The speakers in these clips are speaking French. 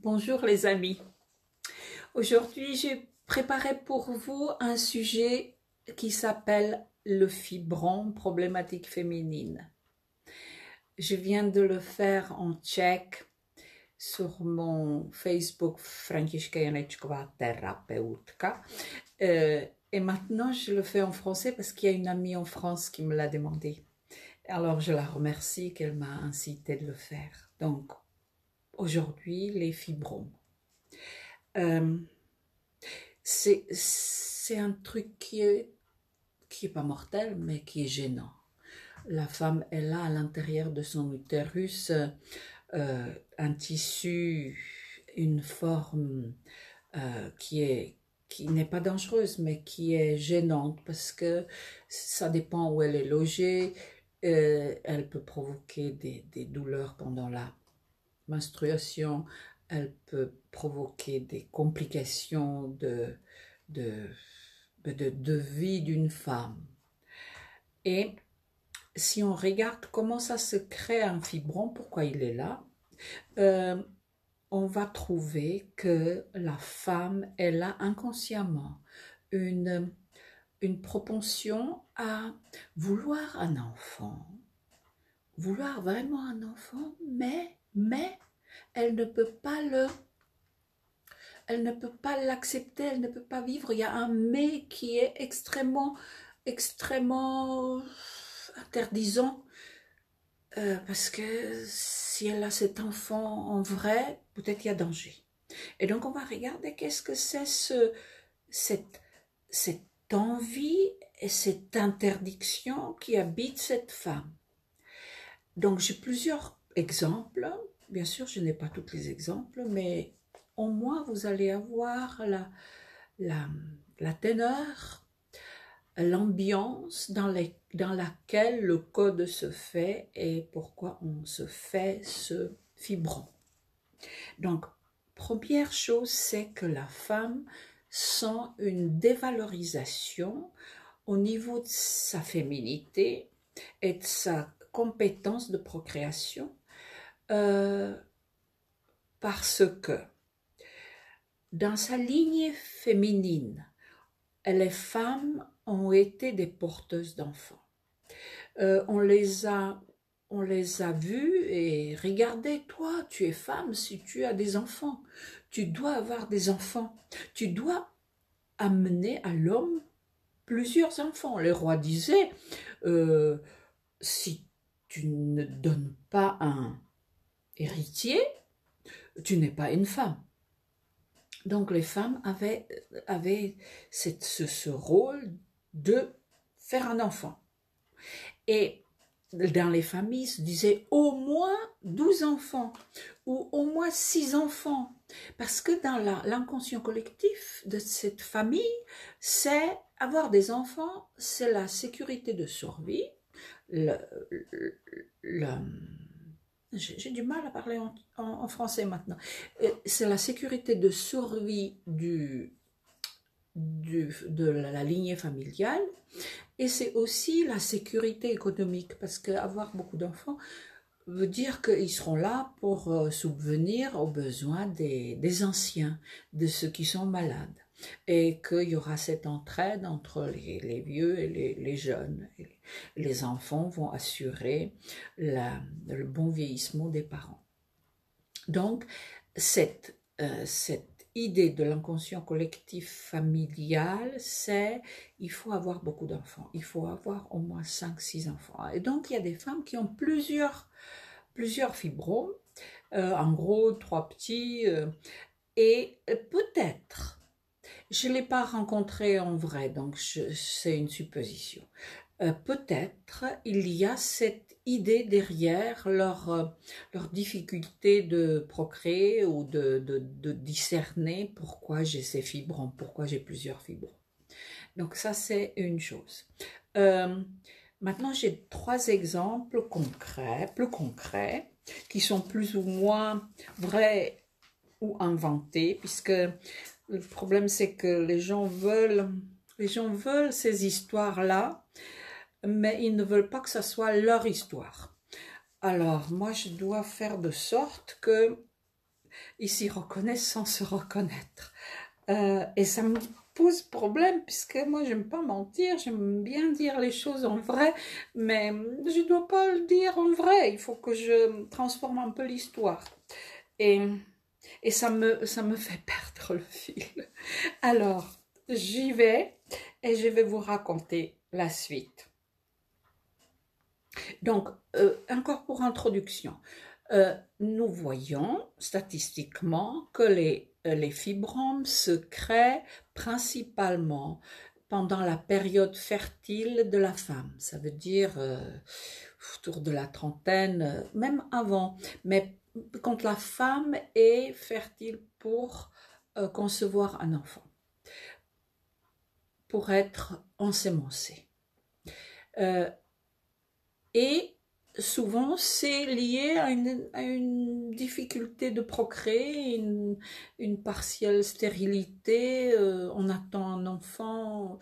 Bonjour les amis. Aujourd'hui, j'ai préparé pour vous un sujet qui s'appelle le fibron, problématique féminine. Je viens de le faire en tchèque sur mon Facebook Františka Janečková therapeutka. Et maintenant, je le fais en français parce qu'il y a une amie en France qui me l'a demandé. Alors, je la remercie qu'elle m'a incité de le faire. Donc, aujourd'hui, les fibrons. C'est un truc qui est pas mortel, mais qui est gênant. La femme, elle a à l'intérieur de son utérus un tissu, une forme qui n'est pas dangereuse, mais qui est gênante parce que ça dépend où elle est logée. Elle peut provoquer des douleurs pendant la menstruation, elle peut provoquer des complications de vie d'une femme. Et si on regarde comment ça se crée un fibron, pourquoi il est là, on va trouver que la femme, elle a inconsciemment une propension à vouloir un enfant, vouloir vraiment un enfant, mais elle ne peut pas l'accepter, elle ne peut pas vivre. Il y a un mais qui est extrêmement interdisant, parce que si elle a cet enfant en vrai, peut-être il y a danger. Et donc on va regarder qu'est-ce que c'est cette envie et cette interdiction qui habite cette femme. Donc j'ai plusieurs exemples. Bien sûr, je n'ai pas tous les exemples, mais au moins vous allez avoir la teneur, l'ambiance dans laquelle le code se fait et pourquoi on se fait ce fibron. Donc, première chose, c'est que la femme sent une dévalorisation au niveau de sa féminité et de sa compétence de procréation, parce que dans sa lignée féminine, les femmes ont été des porteuses d'enfants. On les a vues et regardez, toi, tu es femme, si tu as des enfants, tu dois avoir des enfants, tu dois amener à l'homme plusieurs enfants. Les rois disaient, si tu ne donnes pas un héritier, tu n'es pas une femme. Donc les femmes avaient ce rôle de faire un enfant. Et dans les familles, se disait au moins 12 enfants ou au moins 6 enfants. Parce que dans l'inconscient collectif de cette famille, c'est avoir des enfants, c'est la sécurité de survie, j'ai du mal à parler en français maintenant. C'est la sécurité de survie de la lignée familiale, et c'est aussi la sécurité économique, parce qu'avoir beaucoup d'enfants veut dire qu'ils seront là pour subvenir aux besoins des anciens, de ceux qui sont malades, et qu'il y aura cette entraide entre les vieux et les jeunes. Et les enfants vont assurer le bon vieillissement des parents. Donc, cette idée de l'inconscient collectif familial, c'est il faut avoir beaucoup d'enfants, il faut avoir au moins 5-6 enfants. Et donc, il y a des femmes qui ont plusieurs fibrons, en gros 3 petits, et peut-être, je ne l'ai pas rencontré en vrai, donc c'est une supposition. Peut-être il y a cette idée derrière leur difficulté de procréer ou de discerner pourquoi j'ai ces fibrons, pourquoi j'ai plusieurs fibrons. Donc ça, c'est une chose. Maintenant, j'ai 3 exemples plus concrets, qui sont plus ou moins vrais ou inventés, puisque le problème, c'est que les gens veulent ces histoires-là, mais ils ne veulent pas que ça soit leur histoire. Alors, moi, je dois faire de sorte que ils s'y reconnaissent sans se reconnaître. Et ça me pose problème, puisque moi, j'aime pas mentir, j'aime bien dire les choses en vrai, mais je dois pas le dire en vrai, il faut que je transforme un peu l'histoire. Et, et ça me fait perdre le fil. Alors, j'y vais et je vais vous raconter la suite. Donc, encore pour introduction, nous voyons statistiquement que les fibromes se créent principalement pendant la période fertile de la femme. Ça veut dire autour de la trentaine, même avant, mais quand la femme est fertile pour concevoir un enfant, pour être ensémencée. Et souvent, c'est lié à une difficulté de procréer, une partielle stérilité. On attend un enfant,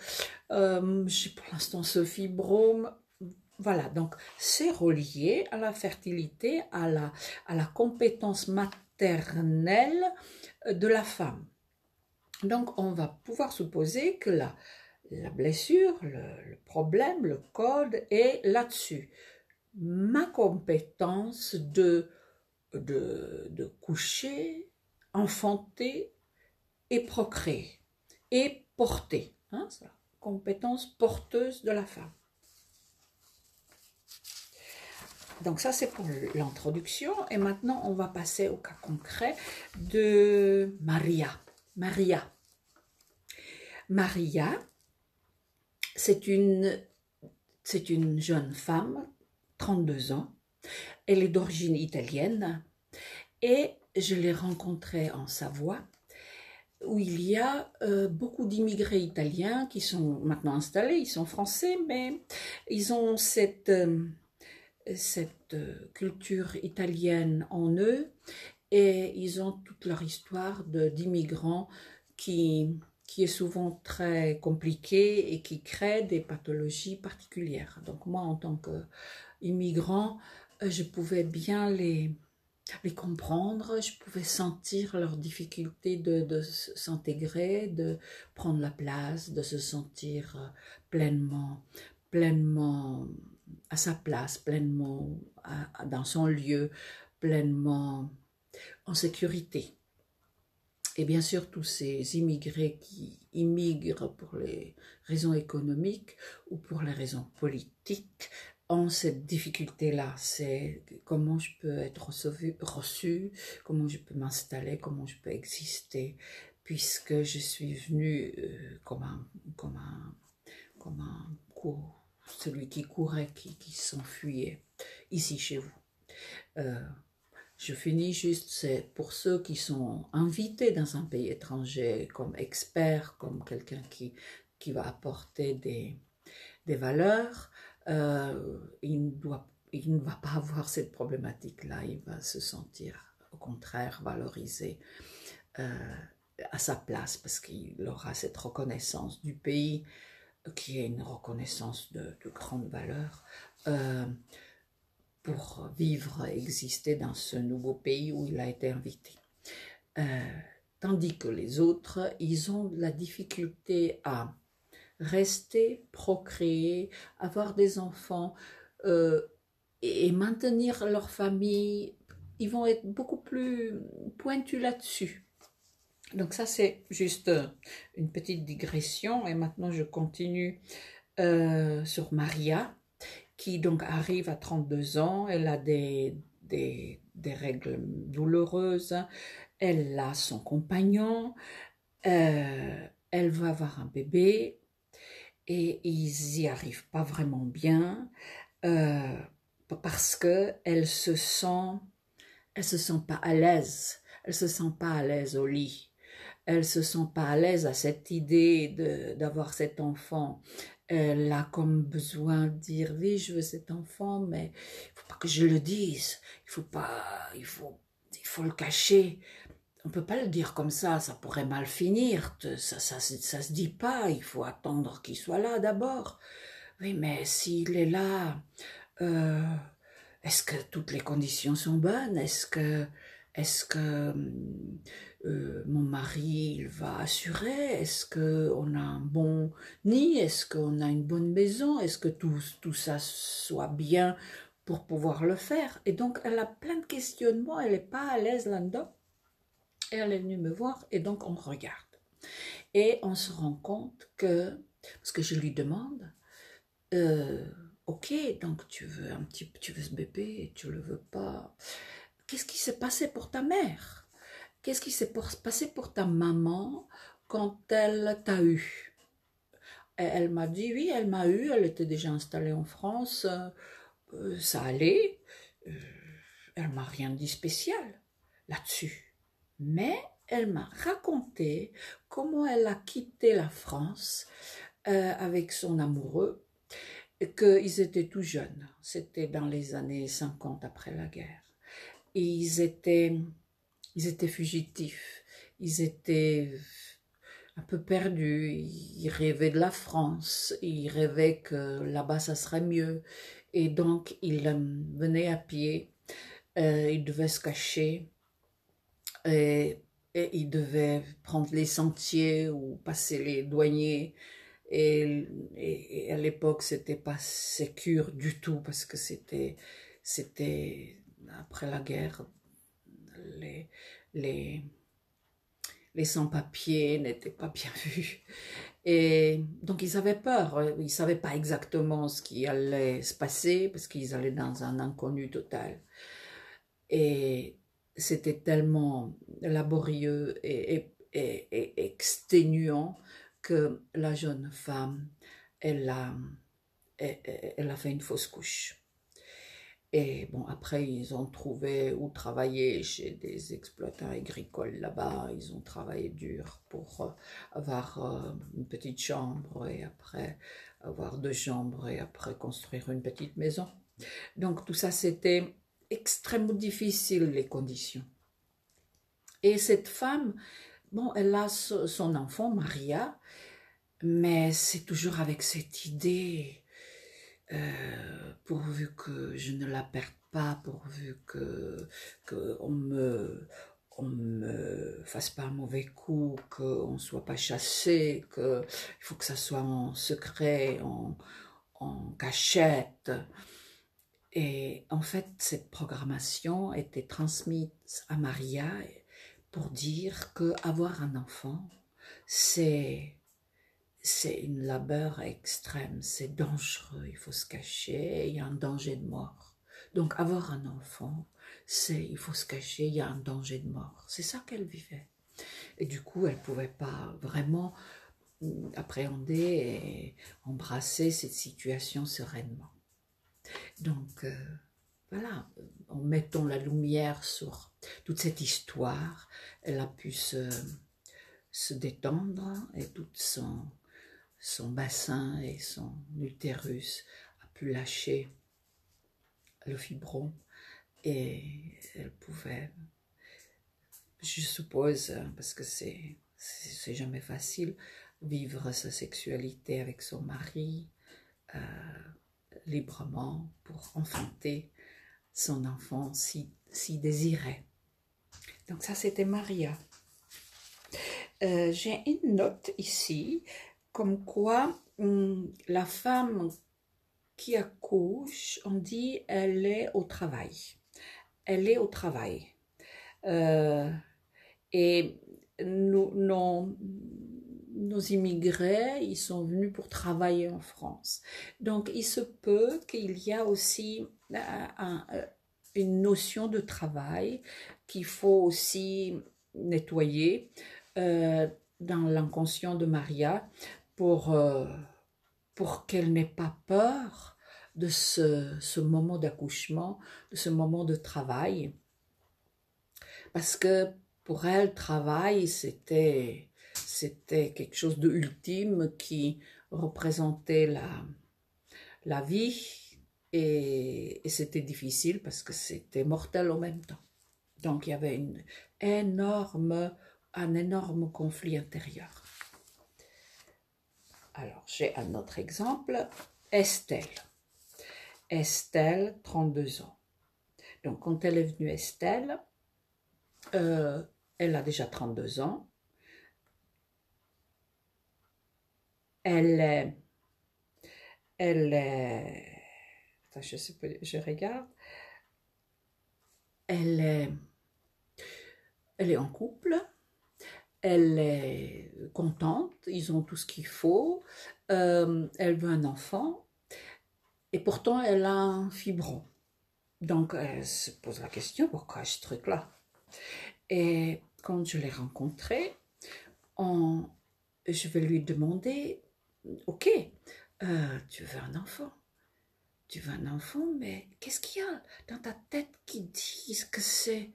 j'ai pour l'instant ce fibrome. Voilà, donc c'est relié à la fertilité, à la compétence maternelle de la femme. Donc, on va pouvoir supposer que la blessure, le problème, le code est là-dessus. Ma compétence de coucher, enfanter et procréer et porter. Hein, c'est la compétence porteuse de la femme. Donc ça, c'est pour l'introduction. Et maintenant, on va passer au cas concret de Maria. Maria, c'est une jeune femme, 32 ans. Elle est d'origine italienne et je l'ai rencontrée en Savoie, où il y a beaucoup d'immigrés italiens qui sont maintenant installés. Ils sont français, mais ils ont cette culture italienne en eux et ils ont toute leur histoire d'immigrants qui est souvent très compliquée et qui crée des pathologies particulières. Donc moi, en tant qu'immigrant, je pouvais bien les comprendre, je pouvais sentir leur difficulté de s'intégrer, de prendre la place, de se sentir pleinement à sa place, pleinement dans son lieu, pleinement en sécurité. Et bien sûr, tous ces immigrés qui immigrent pour les raisons économiques ou pour les raisons politiques ont cette difficulté-là. C'est comment je peux être reçu, comment je peux m'installer, comment je peux exister, puisque je suis venue celui qui courait, qui s'enfuyait ici chez vous. Je finis juste, c'est pour ceux qui sont invités dans un pays étranger comme expert, comme quelqu'un qui va apporter des valeurs, il ne va pas avoir cette problématique-là, il va se sentir au contraire valorisé à sa place parce qu'il aura cette reconnaissance du pays qui est une reconnaissance de grande valeur. Pour vivre et exister dans ce nouveau pays où il a été invité. Tandis que les autres, ils ont la difficulté à rester, procréer, avoir des enfants et maintenir leur famille. Ils vont être beaucoup plus pointus là-dessus. Donc ça, c'est juste une petite digression. Et maintenant, je continue sur Maria, qui donc arrive à 32 ans, elle a des règles douloureuses, elle a son compagnon, elle va avoir un bébé et ils y arrivent pas vraiment bien parce que elle se sent pas à l'aise, elle se sent pas à l'aise au lit, elle se sent pas à l'aise à cette idée d'avoir cet enfant. Elle a comme besoin de dire oui, je veux cet enfant, mais il faut pas que je le dise. Il faut le cacher. On peut pas le dire comme ça pourrait mal finir. Ça se dit pas. Il faut attendre qu'il soit là d'abord. Oui, mais s'il est là, est-ce que toutes les conditions sont bonnes? Est-ce est-ce que mon mari il va assurer? Est-ce qu'on a un bon nid? Est-ce qu'on a une bonne maison? Est-ce que tout ça soit bien pour pouvoir le faire? Et donc, elle a plein de questionnements, elle n'est pas à l'aise là-dedans. Et elle est venue me voir et donc on regarde. Et on se rend compte que, parce que je lui demande, ok, donc tu veux tu veux ce bébé et tu le veux pas. Qu'est-ce qui s'est passé pour ta mère? Qu'est-ce qui s'est passé pour ta maman quand elle t'a eu? Et elle m'a dit, oui, elle m'a eu, elle était déjà installée en France, ça allait, euh, elle m'a rien dit spécial là-dessus. Mais elle m'a raconté comment elle a quitté la France avec son amoureux, qu'ils étaient tout jeunes. C'était dans les années 50 après la guerre. Et ils étaient fugitifs. Ils étaient un peu perdus. Ils rêvaient de la France. Ils rêvaient que là-bas, ça serait mieux. Et donc, ils venaient à pied. Ils devaient se cacher. Et ils devaient prendre les sentiers ou passer les douaniers. Et à l'époque, c'était pas sécure du tout parce que c'était après la guerre, les, les, les sans-papiers n'étaient pas bien vus. Et donc ils avaient peur, ils ne savaient pas exactement ce qui allait se passer parce qu'ils allaient dans un inconnu total. Et c'était tellement laborieux et exténuant que la jeune femme, elle a, elle a fait une fausse couche. Et bon, après, ils ont trouvé où travailler chez des exploitants agricoles là-bas. Ils ont travaillé dur pour avoir une petite chambre et après avoir 2 chambres et après construire une petite maison. Donc tout ça, c'était extrêmement difficile, les conditions. Et cette femme, bon, elle a son enfant, Maria, mais c'est toujours avec cette idée, pourvu que je ne la perde pas, pourvu que on me fasse pas un mauvais coup, qu'on ne soit pas chassé, qu'il faut que ça soit en secret, en cachette. Et en fait, cette programmation était transmise à Maria pour dire qu'avoir un enfant, c'est une labeur extrême, c'est dangereux, il faut se cacher, il y a un danger de mort. Donc avoir un enfant, il faut se cacher, il y a un danger de mort. C'est ça qu'elle vivait. Et du coup, elle ne pouvait pas vraiment appréhender et embrasser cette situation sereinement. Donc, voilà, en mettant la lumière sur toute cette histoire, elle a pu se détendre et tout son bassin et son utérus a pu lâcher le fibron et elle pouvait, je suppose, parce que c'est jamais facile, vivre sa sexualité avec son mari librement pour enfanter son enfant si désiré. Donc ça, c'était Maria. J'ai une note ici, comme quoi la femme qui accouche, on dit elle est au travail. Elle est au travail. Et nos immigrés, ils sont venus pour travailler en France. Donc, il se peut qu'il y a aussi une notion de travail qu'il faut aussi nettoyer dans l'inconscient de Maria pour qu'elle n'ait pas peur de ce moment d'accouchement, de ce moment de travail. Parce que pour elle, travail, c'était quelque chose de ultime qui représentait la vie et c'était difficile parce que c'était mortel en même temps. Donc il y avait un énorme conflit intérieur. Alors j'ai un autre exemple, Estelle. Estelle, 32 ans. Donc quand elle est venue, Estelle, Euh, Elle a déjà 32 ans. Elle est... Elle est... Attends, je sais pas, je regarde. Elle est... Elle est en couple. Elle est contente. Ils ont tout ce qu'il faut. Elle veut un enfant. Et pourtant, elle a un fibron. Donc, elle se pose la question, pourquoi ce truc-là? Et quand je l'ai rencontrée, je vais lui demander, ok, tu veux un enfant? Tu veux un enfant, mais qu'est-ce qu'il y a dans ta tête qui dit que c'est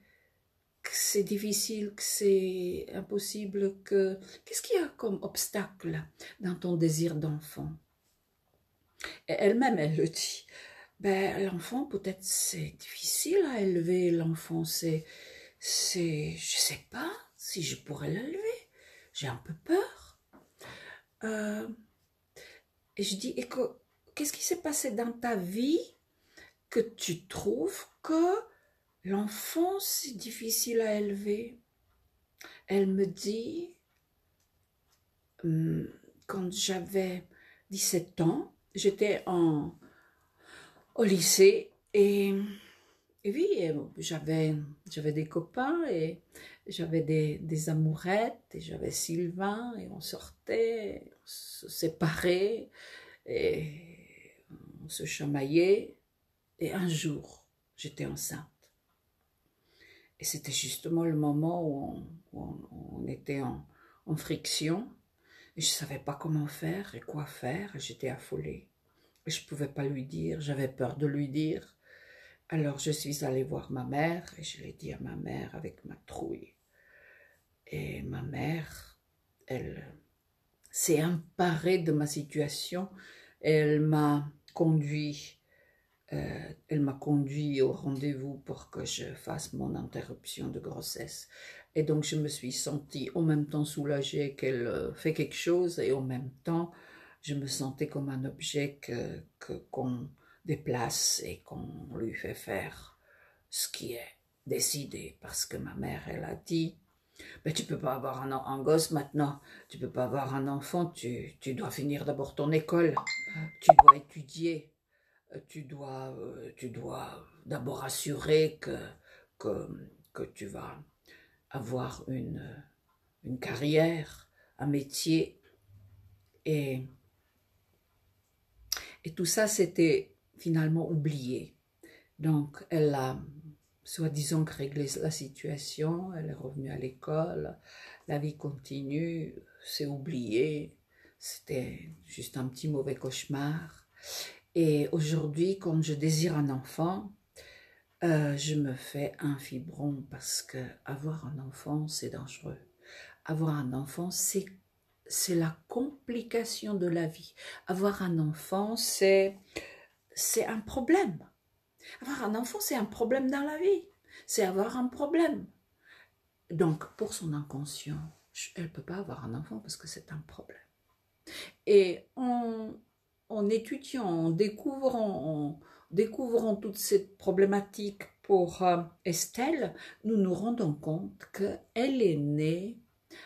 difficile, que c'est impossible, que... Qu'est-ce qu'il y a comme obstacle dans ton désir d'enfant? Et elle-même, elle le dit. Ben, l'enfant, peut-être c'est difficile à élever, l'enfant, je sais pas si je pourrais l'élever. J'ai un peu peur. Euh, et je dis, qu'est-ce qui s'est passé dans ta vie que tu trouves que l'enfant, c'est difficile à élever? Elle me dit, quand j'avais 17 ans, j'étais au lycée et oui, j'avais des copains et j'avais des amourettes et j'avais Sylvain et on sortait, on se séparait et on se chamaillait. Et un jour, j'étais enceinte. Et c'était justement le moment où on était en friction. Et je ne savais pas comment faire et quoi faire. Et j'étais affolée. Et je ne pouvais pas lui dire, j'avais peur de lui dire. Alors je suis allée voir ma mère et je l'ai dit à ma mère avec ma trouille. Et ma mère, elle s'est emparée de ma situation. Elle m'a conduit au rendez-vous pour que je fasse mon interruption de grossesse. Et donc, je me suis sentie en même temps soulagée qu'elle fait quelque chose et en même temps, je me sentais comme un objet qu'on déplace et qu'on lui fait faire ce qui est décidé. Parce que ma mère, elle a dit, ben, tu peux pas avoir un gosse maintenant, tu peux pas avoir un enfant, tu dois finir d'abord ton école, tu dois étudier, tu dois d'abord assurer que, que tu vas avoir une carrière, un métier. Et, et tout ça, c'était finalement oublié. Donc, elle a soi-disant réglé la situation, elle est revenue à l'école, la vie continue, c'est oublié, c'était juste un petit mauvais cauchemar. Et aujourd'hui, quand je désire un enfant, je me fais un fibron parce que avoir un enfant, c'est dangereux. Avoir un enfant, c'est la complication de la vie. Avoir un enfant, c'est un problème. Avoir un enfant, c'est un problème dans la vie. C'est avoir un problème. Donc, pour son inconscient, elle ne peut pas avoir un enfant parce que c'est un problème. Et en étudiant, en découvrant toute cette problématique pour Estelle, nous nous rendons compte qu'elle est née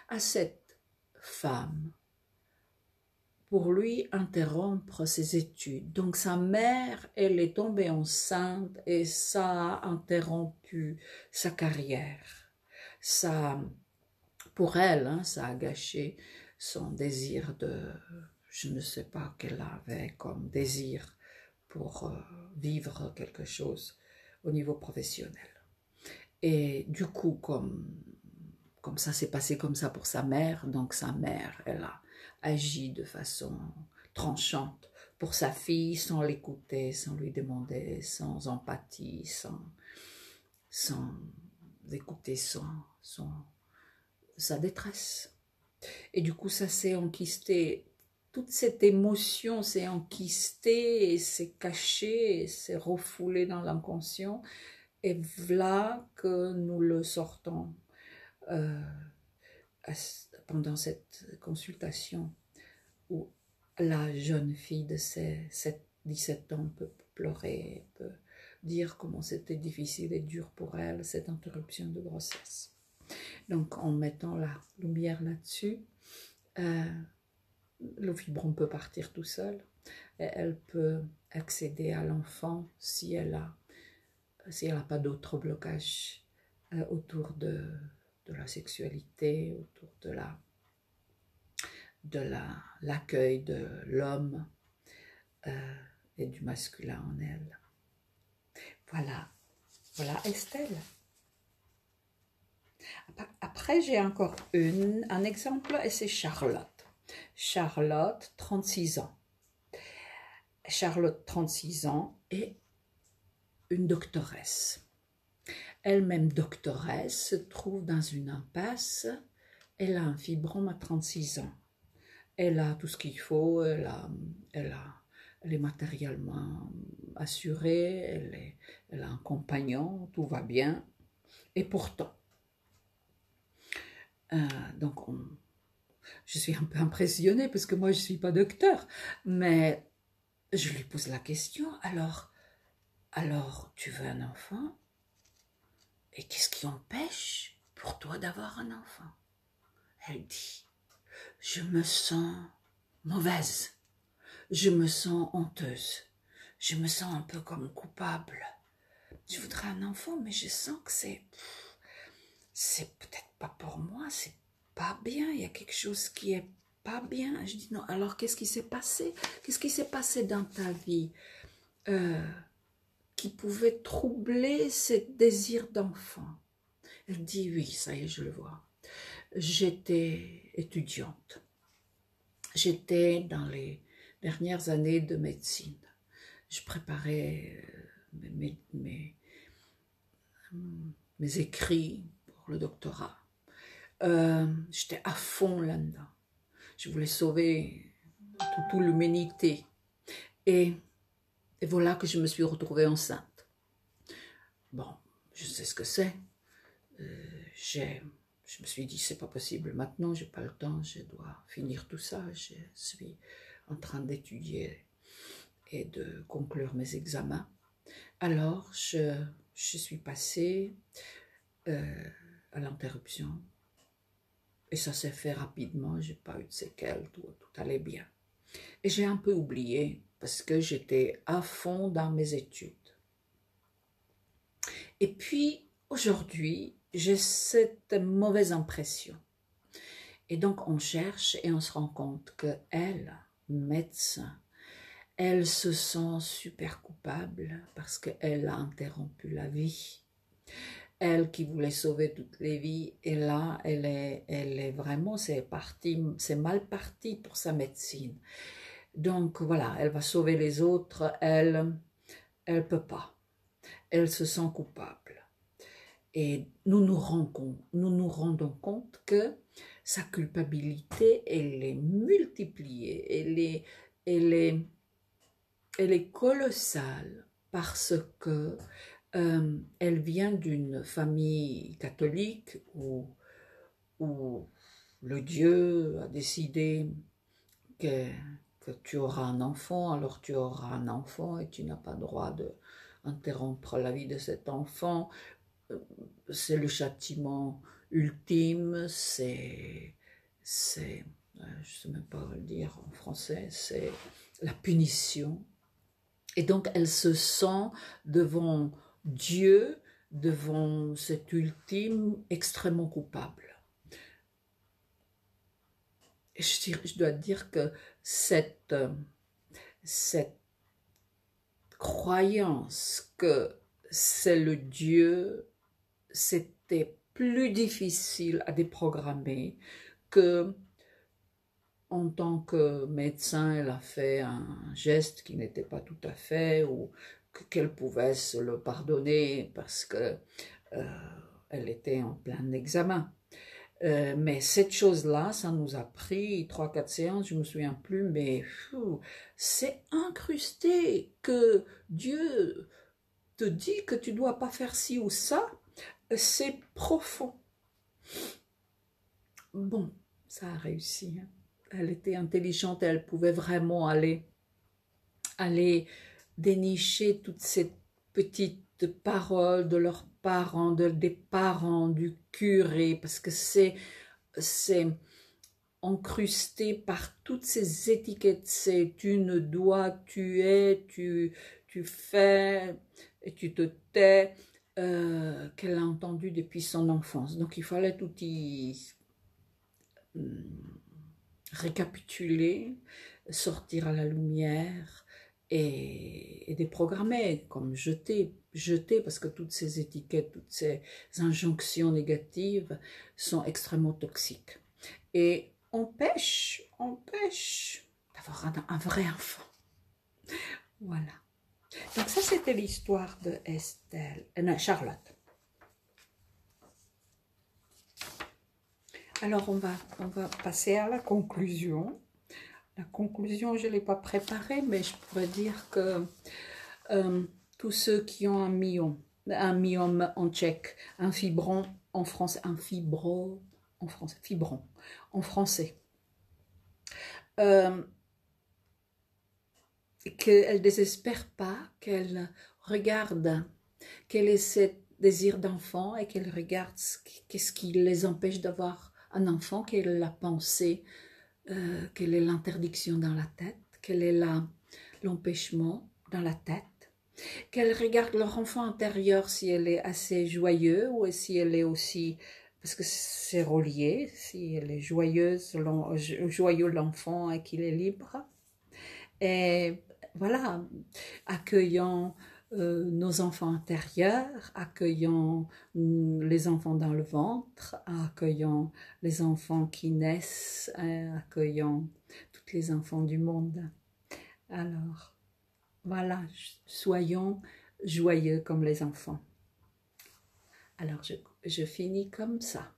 à cette femme pour lui interrompre ses études. Donc sa mère, elle est tombée enceinte et ça a interrompu sa carrière. Ça, pour elle, hein, ça a gâché son désir je ne sais pas qu'elle avait comme désir pour vivre quelque chose au niveau professionnel. Et du coup, comme ça s'est passé comme ça pour sa mère, donc sa mère, elle a agi de façon tranchante pour sa fille sans l'écouter, sans lui demander, sans empathie, sans écouter sa détresse. Et du coup, ça s'est enquisté, toute cette émotion s'est enquistée et s'est cachée et s'est refoulée dans l'inconscient. Et voilà que nous le sortons pendant cette consultation où la jeune fille de 17 ans peut pleurer, peut dire comment c'était difficile et dur pour elle, cette interruption de grossesse. Donc en mettant la lumière là-dessus, le fibron peut partir tout seul. Et elle peut accéder à l'enfant si elle n'a pas d'autres blocages autour de la sexualité, autour de l'accueil de l'homme et du masculin en elle. Voilà Estelle. Après, j'ai encore un exemple et c'est Charlotte. Charlotte, 36 ans. Charlotte, 36 ans, est une doctoresse. Elle-même doctoresse, se trouve dans une impasse. Elle a un fibrome à 36 ans. Elle a tout ce qu'il faut, elle est matériellement assurée, elle a un compagnon, tout va bien. Et pourtant, donc je suis un peu impressionnée parce que moi je ne suis pas docteur, mais je lui pose la question, alors tu veux un enfant? Et qu'est-ce qui empêche pour toi d'avoir un enfant? Elle dit, je me sens mauvaise, je me sens honteuse, je me sens un peu comme coupable. Je voudrais un enfant, mais je sens que c'est peut-être pas pour moi, c'est pas bien, il y a quelque chose qui est pas bien. Je dis non, alors qu'est-ce qui s'est passé? Qu'est-ce qui s'est passé dans ta vie qui pouvait troubler ce désir d'enfant? Elle dit oui, ça y est, je le vois. J'étais étudiante. J'étais dans les dernières années de médecine. Je préparais mes écrits pour le doctorat. J'étais à fond là-dedans. Je voulais sauver toute l'humanité. Et voilà que je me suis retrouvée enceinte. Bon, je sais ce que c'est. Je me suis dit, c'est pas possible maintenant, j'ai pas le temps, je dois finir tout ça. Je suis en train d'étudier et de conclure mes examens. Alors, je suis passée à l'interruption. Et ça s'est fait rapidement, j'ai pas eu de séquelles, tout allait bien. Et j'ai un peu oublié parce que j'étais à fond dans mes études. Et puis, aujourd'hui, j'ai cette mauvaise impression. Et donc, on cherche et on se rend compte qu'elle, médecin, elle se sent super coupable parce qu'elle a interrompu la vie. Elle qui voulait sauver toutes les vies, et là, elle est vraiment, c'est mal parti pour sa médecine. Donc voilà, elle va sauver les autres, elle peut pas. Elle se sent coupable. Et nous nous rendons compte que sa culpabilité, elle est multipliée, elle est colossale parce que elle vient d'une famille catholique où le Dieu a décidé que tu auras un enfant, alors tu auras un enfant et tu n'as pas le droit d'interrompre la vie de cet enfant. C'est le châtiment ultime, je ne sais même pas le dire en français, c'est la punition. Et donc elle se sent devant Dieu, devant cet ultime, extrêmement coupable. Et je dois dire que cette croyance que c'est le Dieu, c'était plus difficile à déprogrammer que en tant que médecin, elle a fait un geste qui n'était pas tout à fait, ou qu'elle pouvait se le pardonner parce que elle était en plein examen. Mais cette chose-là, ça nous a pris 3-4 séances, je ne me souviens plus, mais c'est incrusté que Dieu te dit que tu ne dois pas faire ci ou ça, c'est profond. Bon, ça a réussi. Hein. Elle était intelligente, elle pouvait vraiment aller dénicher toutes ces petites de paroles de leurs parents, des parents, du curé, parce que c'est encrusté par toutes ces étiquettes, c'est tu ne dois, tu es, tu fais, et tu te tais, qu'elle a entendu depuis son enfance. Donc il fallait tout y récapituler, sortir à la lumière et déprogrammer, comme jeter, parce que toutes ces étiquettes, toutes ces injonctions négatives sont extrêmement toxiques. Et on pêche d'avoir un vrai enfant. Voilà. Donc ça, c'était l'histoire de Charlotte. Alors, on va passer à la conclusion. La conclusion, je ne l'ai pas préparée, mais je pourrais dire que tous ceux qui ont un myome en tchèque, un fibron en français, un fibron en français, fibron en français, qu'elle ne désespère pas, qu'elle regarde, qu'elle ait ce désir d'enfant et qu'elle regarde qu'est-ce qui les empêche d'avoir un enfant, quelle est la pensée, quelle est l'interdiction dans la tête, quel est l'empêchement dans la tête, qu'elle regarde leur enfant intérieur si elle est assez joyeuse ou si elle est aussi, parce que c'est relié, si elle est joyeuse, joyeux l'enfant et qu'il est libre. Et voilà, accueillant nos enfants intérieurs, accueillant les enfants dans le ventre, accueillant les enfants qui naissent, accueillant tous les enfants du monde. Alors, voilà, soyons joyeux comme les enfants. Alors, je finis comme ça.